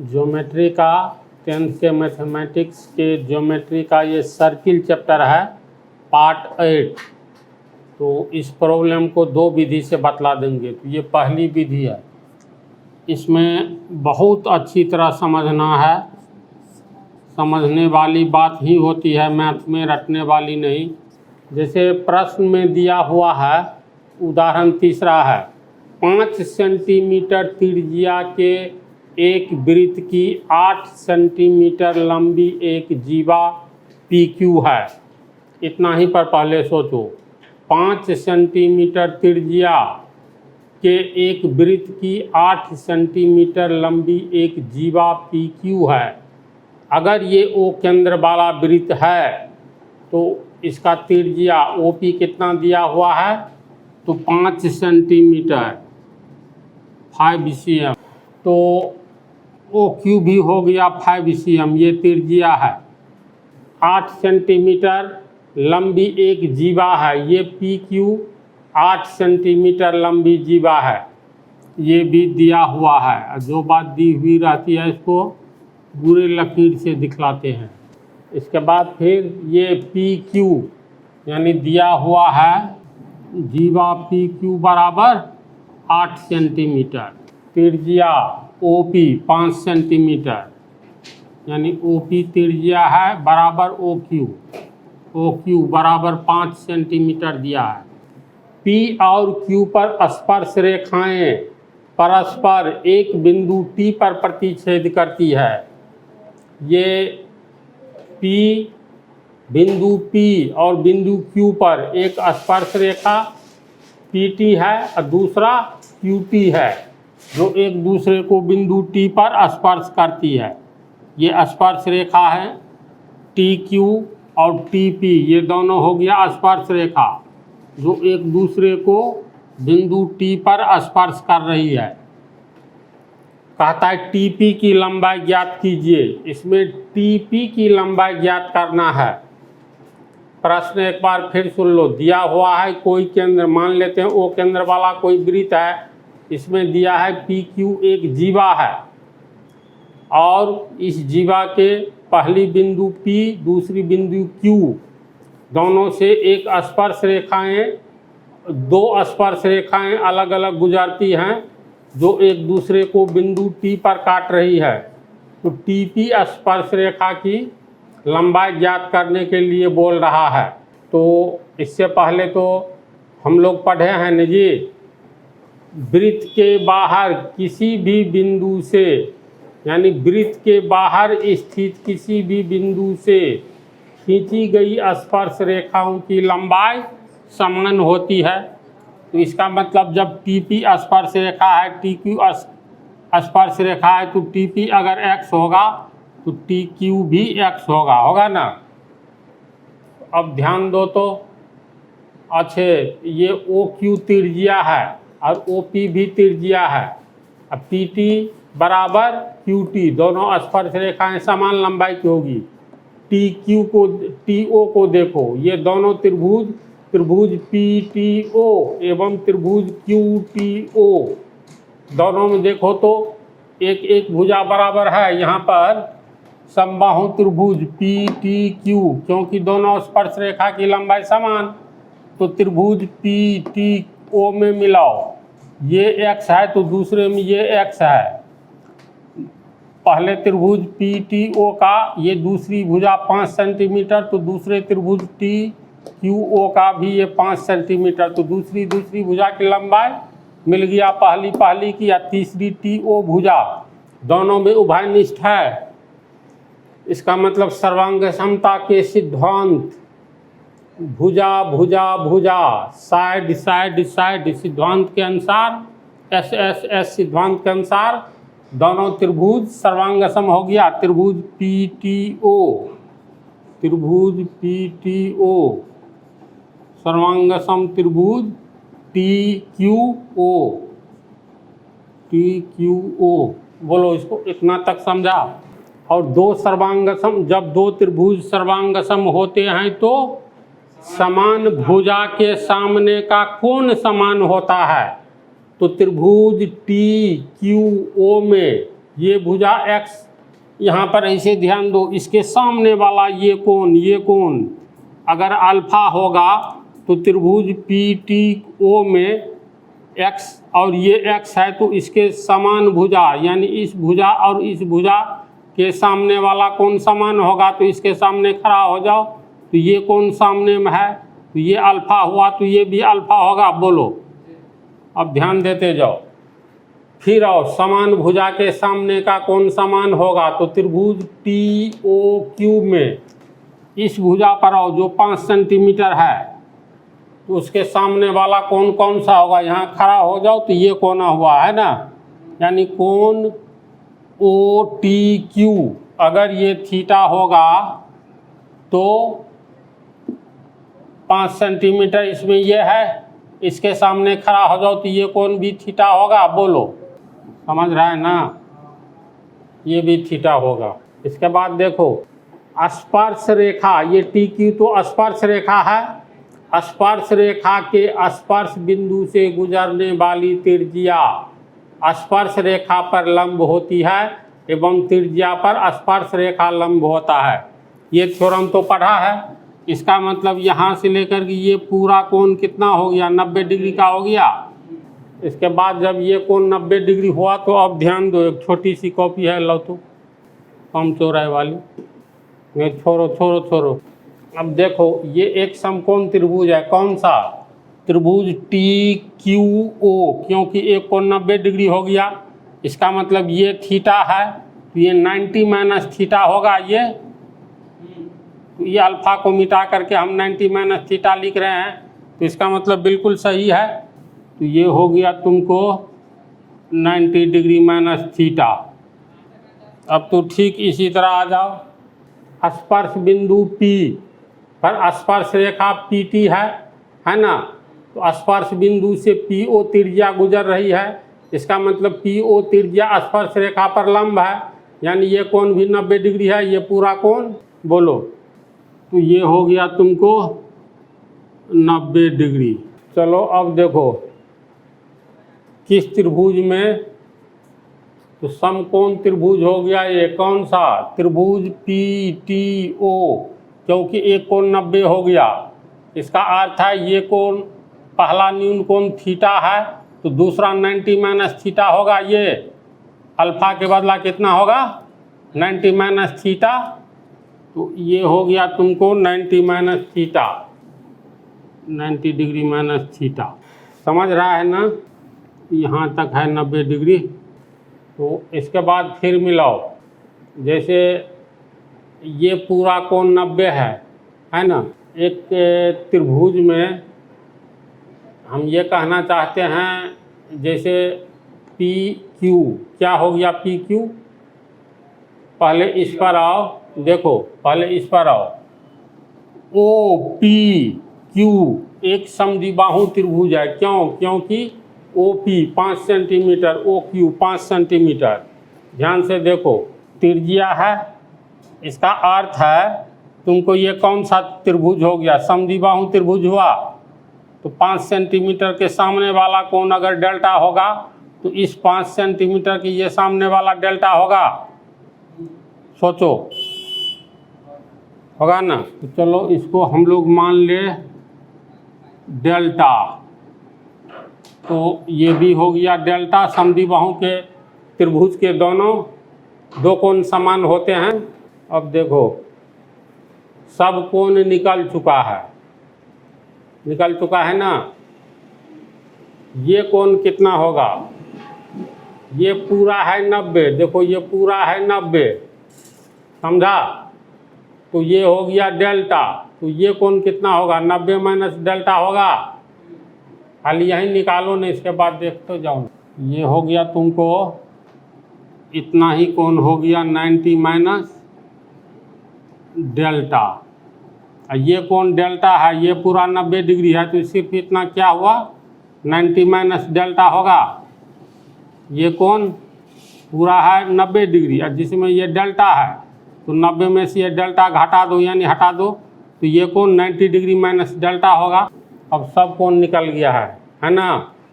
Geometry का 10th के mathematics के ज्योमेट्री का ये सर्किल चैप्टर है पार्ट 8। तो इस प्रॉब्लम को दो विधि से बतला देंगे। तो ये पहली विधि है, इसमें बहुत अच्छी तरह समझना है, समझने वाली बात ही होती है, मैथ में रटने वाली नहीं। जैसे प्रश्न में दिया हुआ है, उदाहरण तीसरा है, 5 सेंटीमीटर त्रिज्या के एक वृत्त की 8 सेंटीमीटर लंबी एक जीवा PQ है। इतना ही पर पहले सोचो, 5 सेंटीमीटर त्रिज्या के एक वृत्त की 8 सेंटीमीटर लंबी एक जीवा PQ है। अगर ये O केंद्र वाला वृत्त है तो इसका त्रिज्या OP कितना दिया हुआ है, तो 5 सेंटीमीटर 5 cm, तो OQ भी हो गया 5 cm। ये त्रिज्या है। 8 सेंटीमीटर लंबी एक जीवा है, ये PQ 8 सेंटीमीटर लंबी जीवा है, ये भी दिया हुआ है। जो बात दी हुई रहती है इसको बुरे लकीर से दिखलाते हैं। इसके बाद फिर ये PQ यानी दिया हुआ है जीवा PQ बराबर 8 सेंटीमीटर, त्रिज्या OP 5 सेंटीमीटर, यानी OP त्रिज्या है बराबर OQ बराबर 5 सेंटीमीटर दिया है। P और Q पर स्पर्श रेखाएं परस्पर एक बिंदु T पर प्रतिच्छेद करती है। ये P बिंदु P और बिंदु Q पर एक स्पर्श रेखा PT है और दूसरा QT है, जो एक दूसरे को बिंदु T पर स्पर्श करती है। ये स्पर्श रेखा है TQ और TP, ये दोनों हो गया स्पर्श रेखा जो एक दूसरे को बिंदु T पर स्पर्श कर रही है। कहता है TP की लंबाई ज्ञात कीजिए। इसमें TP की लंबाई ज्ञात करना है। प्रश्न एक बार फिर सुन लो। दिया हुआ है कोई केंद्र, मान लेते हैं O केंद्र वाला कोई वृत्त है, इसमें दिया है PQ एक जीवा है और इस जीवा के पहली बिंदु P दूसरी बिंदु Q दोनों से एक स्पर्श रेखाएं, दो स्पर्श रेखाएं अलग अलग गुजरती हैं जो एक दूसरे को बिंदु T पर काट रही है। तो TP स्पर्श रेखा की लंबाई ज्ञात करने के लिए बोल रहा है। तो इससे पहले तो हम लोग पढ़े हैं न जी, वृत्त के बाहर किसी भी बिंदु से, यानी वृत्त के बाहर स्थित किसी भी बिंदु से खींची गई स्पर्श रेखाओं की लंबाई समान होती है। तो इसका मतलब जब TP स्पर्श रेखा है, TQ स्पर्श रेखा है, तो TP अगर x होगा तो TQ भी x होगा ना। अब ध्यान दो तो अच्छे, ये OQ त्रिज्या है और OP भी त्रिज्या है। अब PT बराबर QT, दोनों स्पर्श रेखाएं समान लंबाई की होगी। TO को देखो, ये दोनों त्रिभुज PTO एवं त्रिभुज QTO दोनों में देखो तो एक एक भुजा बराबर है। यहाँ पर समबाहु त्रिभुज PTQ, क्योंकि दोनों स्पर्श रेखा की लंबाई समान, तो त्रिभुज PTO में मिलाओ, ये x है तो दूसरे में ये x है। पहले त्रिभुज PTO का ये दूसरी भुजा 5 सेंटीमीटर, तो दूसरे त्रिभुज TQO का भी ये 5 सेंटीमीटर, तो दूसरी भुजा की लंबाई मिल गया पहली की, या तीसरी TO भुजा दोनों में उभयनिष्ठ है। इसका मतलब सर्वांग समता के सिद्धांत, भुजा साइड सिद्धांत के अनुसार, SSS सिद्धांत के अनुसार दोनों त्रिभुज सर्वांगसम हो गया। त्रिभुज PTO सर्वांगसम त्रिभुज TQO, बोलो इसको, इतना तक समझा। और दो सर्वांगसम, जब दो त्रिभुज सर्वांगसम होते हैं तो समान भुजा के सामने का कोण समान होता है। तो त्रिभुज TQO में ये भुजा x, यहाँ पर ऐसे ध्यान दो, इसके सामने वाला ये कोण अगर अल्फा होगा तो त्रिभुज PTO में x और ये x है तो इसके समान भुजा, यानी इस भुजा और इस भुजा के सामने वाला कोण समान होगा तो इसके सामने खड़ा हो जाओ, तो ये कोण सामने में है तो ये अल्फा हुआ तो ये भी अल्फा होगा। बोलो, अब ध्यान देते जाओ। फिर आओ, समान भुजा के सामने का कोण समान होगा तो त्रिभुज TOQ में इस भुजा पर आओ जो 5 सेंटीमीटर है तो उसके सामने वाला कोण कौन सा होगा, यहाँ खड़ा हो जाओ तो ये कोण हुआ है ना, यानी कोण OTQ। अगर ये थीटा होगा तो 5 सेंटीमीटर इसमें ये है, इसके सामने खड़ा हो जाओ तो ये कोण भी थीटा होगा। बोलो, समझ रहा है ना, ये भी थीटा होगा। इसके बाद देखो स्पर्श रेखा, ये TQ तो स्पर्श रेखा है। स्पर्श रेखा के स्पर्श बिंदु से गुजरने वाली त्रिज्या स्पर्श रेखा पर लंब होती है एवं त्रिज्या पर स्पर्श रेखा लंब होता है। ये थ्योरम तो पढ़ा है। इसका मतलब यहाँ से लेकर के ये पूरा कोण कितना हो गया, 90 डिग्री का हो गया। इसके बाद जब ये कोण 90 डिग्री हुआ तो अब ध्यान दो, एक छोटी सी कॉपी है, लो तो कम चौड़ाई वाली, ये छोड़ो। अब देखो ये एक समकोण त्रिभुज है, कौन सा, त्रिभुज TQO, क्योंकि एक कोण 90 डिग्री हो गया, इसका मतलब ये थीटा है तो ये 90 माइनस थीटा होगा। ये अल्फा को मिटा करके हम 90 माइनस थीटा लिख रहे हैं तो इसका मतलब बिल्कुल सही है। तो ये हो गया तुमको 90 डिग्री माइनस थीटा। अब तो ठीक इसी तरह आ जाओ, स्पर्श बिंदु P पर स्पर्श रेखा PT है ना, तो स्पर्श बिंदु से PO त्रिज्या गुजर रही है, इसका मतलब PO त्रिज्या स्पर्श रेखा पर लंब है, यानी ये कोण भी 90 डिग्री है, ये पूरा कोण। बोलो, तो ये हो गया तुमको 90 डिग्री। चलो अब देखो किस त्रिभुज में, तो समकोण त्रिभुज हो गया ये, कौन सा, त्रिभुज PTO, क्योंकि एक कोण 90 हो गया। इसका अर्थ है ये कोण पहला न्यून कोण थीटा है तो दूसरा 90 माइनस थीटा होगा। ये अल्फा के बदला कितना होगा, 90 माइनस थीटा, तो ये हो गया तुमको 90 minus theta, 90 degree minus theta. समझ रहा है ना, यहाँ तक है 90 डिग्री। तो इसके बाद फिर मिलाओ, जैसे ये पूरा कोण 90 है ना। एक त्रिभुज में हम ये कहना चाहते हैं जैसे PQ, क्या हो गया PQ, पहले इस पर आओ, देखो पहले इस पर आओ, OPQ एक समद्विबाहु त्रिभुज है। क्यों, क्योंकि OP 5 सेंटीमीटर, OQ 5 सेंटीमीटर। ध्यान से देखो, त्रिज्या है, इसका अर्थ है तुमको ये कौन सा त्रिभुज हो गया, समद्विबाहु त्रिभुज हुआ। तो 5 सेंटीमीटर के सामने वाला कोण अगर डेल्टा होगा तो इस 5 सेंटीमीटर के ये सामने वाला डेल्टा होगा। सोचो, होगा ना। तो चलो इसको हम लोग मान ले डेल्टा, तो ये भी हो गया डेल्टा। समद्विबाहु के त्रिभुज के दोनों दो कोण समान होते हैं। अब देखो सब कोण निकल चुका है ना। ये कोण कितना होगा, ये पूरा है 90, देखो ये पूरा है 90, समझा। तो ये हो गया डेल्टा, तो ये कोण कितना होगा, 90 माइनस डेल्टा होगा। खाली यही निकालो ना, इसके बाद देखते जाओ। ये हो गया तुमको इतना ही कोण हो गया 90 माइनस डेल्टा। ये कोण डेल्टा है, ये पूरा 90 डिग्री है, तो सिर्फ इतना क्या हुआ 90 माइनस डेल्टा होगा। ये कोण पूरा है 90 डिग्री और जिसमें ये डेल्टा है तो 90 में से ये डेल्टा घटा दो यानी हटा दो, तो ये कोण 90 डिग्री माइनस डेल्टा होगा। अब सब कोण निकल गया है ना।